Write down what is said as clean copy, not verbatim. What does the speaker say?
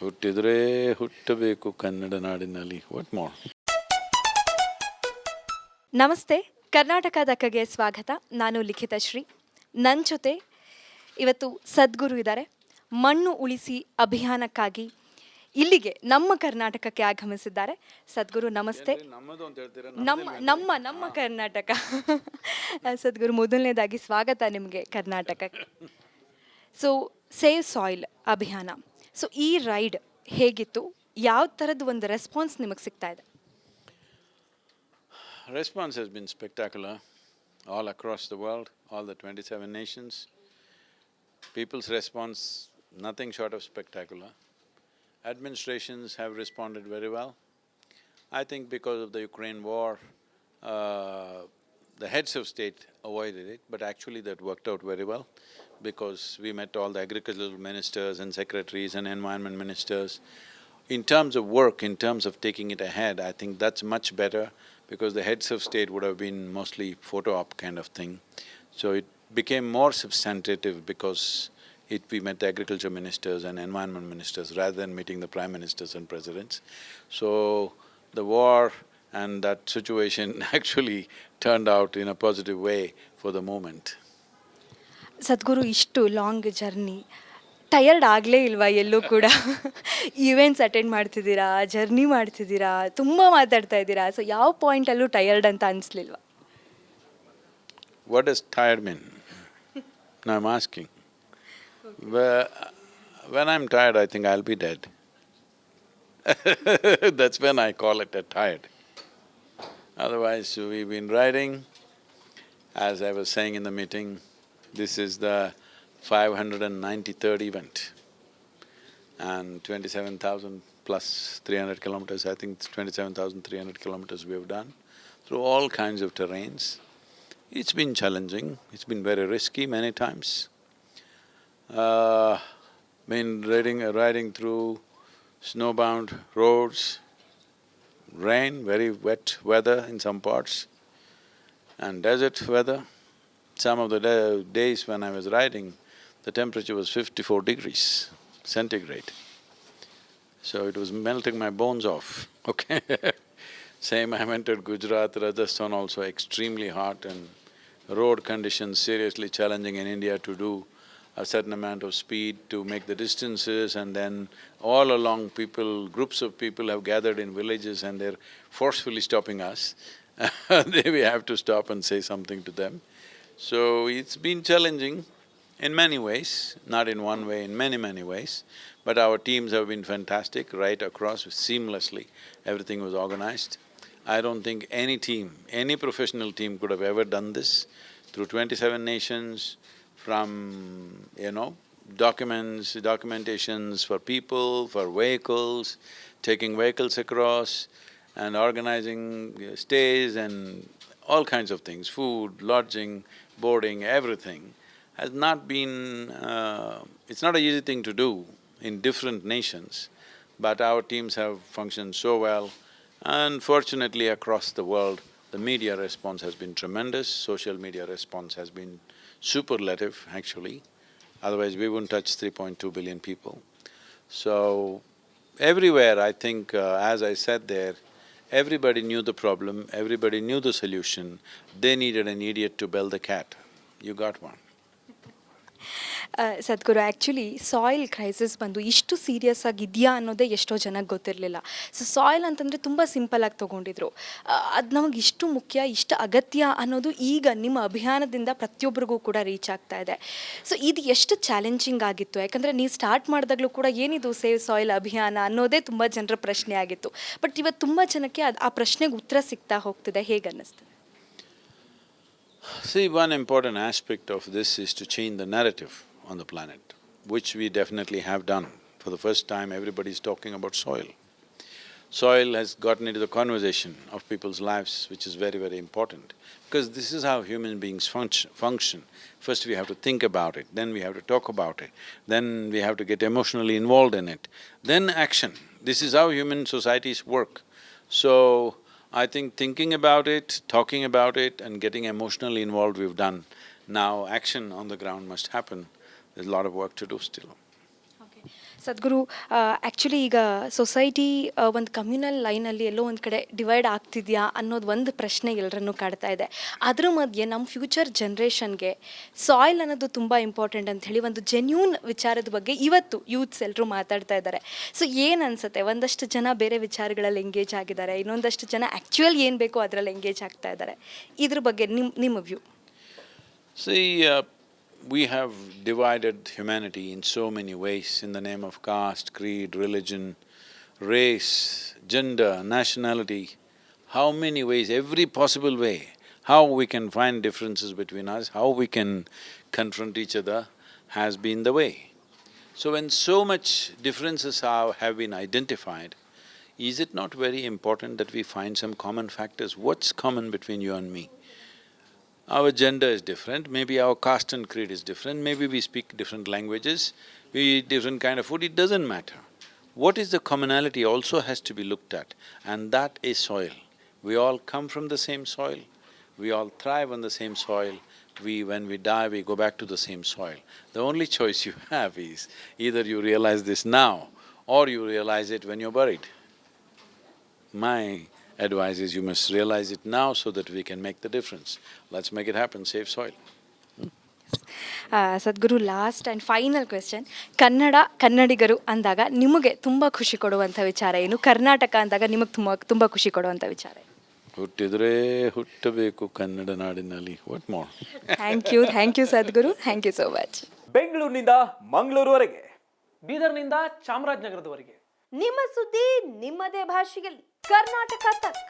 ಹುಟ್ಟಿದ್ರೆ ಹುಟ್ಟಬೇಕು ಕನ್ನಡ ನಾಡಿನಲ್ಲಿ. What more? ನಮಸ್ತೆ, ಕರ್ನಾಟಕ ದಕ್ಕಗೆ ಸ್ವಾಗತ. ನಾನು ಲಿಖಿತ ಶ್ರೀ. ನನ್ನ ಜೊತೆ ಇವತ್ತು ಸದ್ಗುರು ಇದ್ದಾರೆ. ಮಣ್ಣು ಉಳಿಸಿ ಅಭಿಯಾನಕ್ಕಾಗಿ ಇಲ್ಲಿಗೆ ನಮ್ಮ ಕರ್ನಾಟಕಕ್ಕೆ ಆಗಮಿಸಿದ್ದಾರೆ. ಸದ್ಗುರು ನಮಸ್ತೆ. ನಮ್ಮ ಕರ್ನಾಟಕ. ಸದ್ಗುರು, ಮೊದಲನೇದಾಗಿ ಸ್ವಾಗತ ನಿಮಗೆ ಕರ್ನಾಟಕಕ್ಕೆ. ಸೊ ಸೇವ್ ಸಾಯಿಲ್ ಅಭಿಯಾನ, ಸೊ ಈ ರೈಡ್ ಹೇಗಿತ್ತು? ಯಾವ ಥರದ್ದು ಒಂದು ರೆಸ್ಪಾನ್ಸ್ ನಿಮಗೆ ಸಿಗ್ತಾ ಇದೆ? Response has been spectacular all across the world, all the 27 nations. People's response, nothing short of spectacular. Administrations have responded very well. I think because of the Ukraine war, the heads of state avoided it, but actually that worked out very well because we met all the agricultural ministers and secretaries and environment ministers. In terms of work, in terms of taking it ahead, I think that's much better because the heads of state would have been mostly photo op kind of thing. So it became more substantive because we met the agriculture ministers and environment ministers rather than meeting the prime ministers and presidents. So the war and that situation actually turned out in a positive way for the moment. ಸದ್ಗುರು, ಇಷ್ಟು long journey tired ಆಗಲೇ ಇಲ್ವಾ ಎಲ್ಲೂ ಕೂಡ? Events attend ಮಾಡ್ತಿದ್ದೀರಾ, journey ಮಾಡ್ತಿದ್ದೀರಾ, ತುಂಬ ಮಾತಾಡ್ತಾ ಇದ್ದೀರಾ. ಸೊ ಯಾವ ಪಾಯಿಂಟಲ್ಲೂ ಟಯರ್ಡ್ ಅಂತ ಅನಿಸ್ಲಿಲ್ವಾ? What does tired mean? Now I'm asking. When I'm tired, I think I'll be dead. That's when I call it a tired. Otherwise, we've been riding. As I was saying in the meeting, this is the 593rd event and 27,000 plus 300 kilometers, I think it's 27,300 kilometers we have done through all kinds of terrains. It's been challenging, it's been very risky many times. Been riding through snowbound roads, rain, very wet weather in some parts, and desert weather. Some of the days when I was riding, the temperature was 54 degrees centigrade. So it was melting my bones off, okay. Same, I entered Gujarat, Rajasthan also extremely hot and road conditions seriously challenging in India to do a certain amount of speed to make the distances, and then all along groups of people have gathered in villages and they're forcefully stopping us. We have to stop and say something to them. So it's been challenging in many ways, not in one way, in many ways. But our teams have been fantastic right across, seamlessly, everything was organized. I don't think any team, any professional team could have ever done this through 27 nations, from, documentations for people, for vehicles, taking vehicles across and organizing stays and all kinds of things, food, lodging, boarding, everything has not been… it's not an easy thing to do in different nations, but our teams have functioned so well. And fortunately across the world, the media response has been tremendous, social media response has been superlative actually, otherwise we wouldn't touch 3.2 billion people. So everywhere I think, as I said there, everybody knew the problem, everybody knew the solution. They needed an idiot to bell the cat. You got one. Sadhguru, actually soil crisis ಬಂದು ಇಷ್ಟು serious ಆಗಿದೆಯಾ ಅನ್ನೋದೇ ಎಷ್ಟೋ ಜನಕ್ಕೆ ಗೊತ್ತಿರಲಿಲ್ಲ. So soil ಅಂತಂದರೆ ತುಂಬ ಸಿಂಪಲಾಗಿ ತೊಗೊಂಡಿದ್ರು. ಅದು ನಮಗೆ ಇಷ್ಟು ಮುಖ್ಯ, ಇಷ್ಟು ಅಗತ್ಯ ಅನ್ನೋದು ಈಗ ನಿಮ್ಮ ಅಭಿಯಾನದಿಂದ ಪ್ರತಿಯೊಬ್ಬರಿಗೂ ಕೂಡ ರೀಚ್ ಆಗ್ತಾ ಇದೆ. ಸೊ ಇದು ಎಷ್ಟು ಚಾಲೆಂಜಿಂಗ್ ಆಗಿತ್ತು? ಯಾಕಂದರೆ ನೀವು ಸ್ಟಾರ್ಟ್ ಮಾಡಿದಾಗಲೂ ಕೂಡ ಏನಿದು ಸೇವ್ ಸಾಯಿಲ್ ಅಭಿಯಾನ ಅನ್ನೋದೇ ತುಂಬ ಜನರ ಪ್ರಶ್ನೆ ಆಗಿತ್ತು. ಬಟ್ ಇವತ್ತು ತುಂಬ ಜನಕ್ಕೆ ಆ ಪ್ರಶ್ನೆಗೆ ಉತ್ತರ ಸಿಗ್ತಾ ಹೋಗ್ತಿದೆ. ಹೇಗೆ ಅನ್ನಿಸ್ತದೆ? See, one important aspect of this is to change the narrative on the planet, which we definitely have done. For the first time, everybody is talking about soil. Soil has gotten into the conversation of people's lives, which is very important, because this is how human beings function. First we have to think about it, then we have to talk about it, then we have to get emotionally involved in it, then action. This is how human societies work. So, I think thinking about it, talking about it and getting emotionally involved we've done. Now action on the ground must happen. There's a lot of work to do still. Sadhguru, actually ಈಗ society ಒಂದು communal ಲೈನಲ್ಲಿ ಎಲ್ಲೋ ಒಂದು ಕಡೆ divide ಆಗ್ತಿದೆಯಾ ಅನ್ನೋದು ಒಂದು ಪ್ರಶ್ನೆ ಎಲ್ಲರನ್ನೂ ಕಾಡ್ತಾ ಇದೆ. ಅದ್ರ ಮಧ್ಯೆ ನಮ್ಮ ಫ್ಯೂಚರ್ ಜನ್ರೇಷನ್ಗೆ ಸಾಯಿಲ್ ಅನ್ನೋದು ತುಂಬ ಇಂಪಾರ್ಟೆಂಟ್ ಅಂತ ಹೇಳಿ ಒಂದು ಜೆನ್ಯೂನ್ ವಿಚಾರದ ಬಗ್ಗೆ ಇವತ್ತು ಯೂತ್ಸ್ ಎಲ್ಲರೂ ಮಾತಾಡ್ತಾ ಇದ್ದಾರೆ. ಸೊ ಏನು ಅನಿಸುತ್ತೆ, ಒಂದಷ್ಟು ಜನ ಬೇರೆ ವಿಚಾರಗಳಲ್ಲಿ ಎಂಗೇಜ್ ಆಗಿದ್ದಾರೆ, ಇನ್ನೊಂದಷ್ಟು ಜನ ಆ್ಯಕ್ಚುಯಲ್ ಏನು ಬೇಕೋ ಅದರಲ್ಲಿ ಎಂಗೇಜ್ ಆಗ್ತಾ ಇದ್ದಾರೆ. ಇದ್ರ ಬಗ್ಗೆ ನಿಮ್ಮ view? See, we have divided humanity in so many ways in the name of caste, creed, religion, race, gender, nationality. How many ways, every possible way, how we can find differences between us, how we can confront each other has been the way. So when so much differences have been identified, is it not very important that we find some common factors? What's common between you and me? Our gender is different, maybe our caste and creed is different, maybe we speak different languages, we eat different kind of food, it doesn't matter. What is the commonality also has to be looked at, and that is soil. We all come from the same soil, we all thrive on the same soil, when we die, we go back to the same soil. The only choice you have is either you realize this now or you realize it when you're buried. My advice is you must realize it now so that we can make the difference. Let's make it happen, save soil. Sadhguru, last and final question. ಕನ್ನಡಿಗರು ಅಂದಾಗ ನಿಮಗೆ ತುಂಬ ಖುಷಿ ಕೊಡುವಂಥ ವಿಚಾರ ಏನು? ಕರ್ನಾಟಕ ಅಂದಾಗ ನಿಮಗೆ ತುಂಬ ಖುಷಿ ಕೊಡುವಂಥ ವಿಚಾರ ಏನು? ಹುಟ್ಟಿದ್ರೆ ಹುಟ್ಟಬೇಕು ಕನ್ನಡ ನಾಡಿನಲ್ಲಿ. What more? Thank you Sadhguru, thank you so much. ಬೆಂಗಳೂರಿನಿಂದ ಮಂಗಳೂರುವರೆಗೆ, ಬೀದರ್ನಿಂದ ಚಾಮರಾಜನಗರದವರೆಗೆ ನಿಮ್ಮ ಸುದ್ದಿ ನಿಮ್ಮದೇ ಭಾಷೆಯಲ್ಲಿ. ಕರ್ನಾಟಕ ತಕ್.